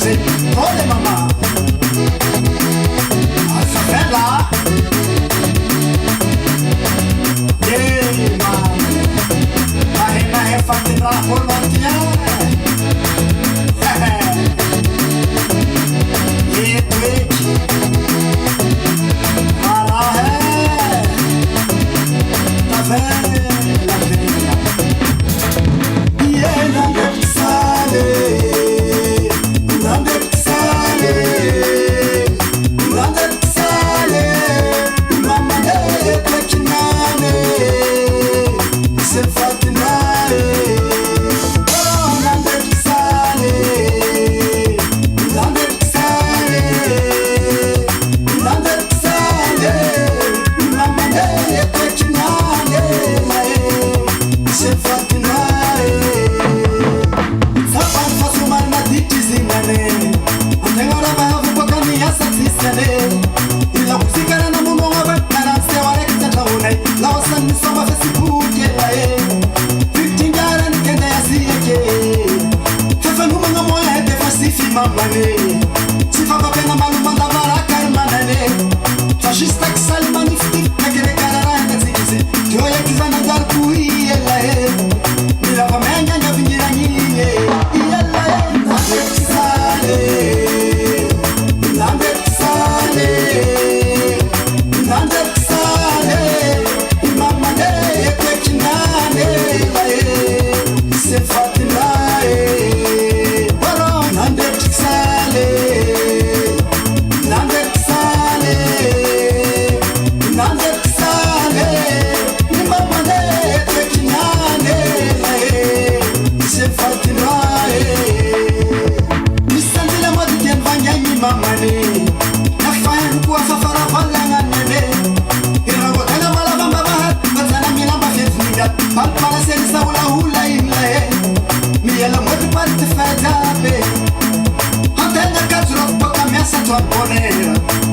Olha, mamá. Essa vela. Ei, mamá. A rena é fatina por mantinha. E twitch. Para é. Tá vendo, tá vendo. E ela não sabe. Si fa bene ma non manda baraka manane fascista che sal magnifica che le carara zizi che oi che zana dar pui ella è mi la famiglia nya vinira nyine ella è nande sale mamma ne che kinane se fatina Tua bonera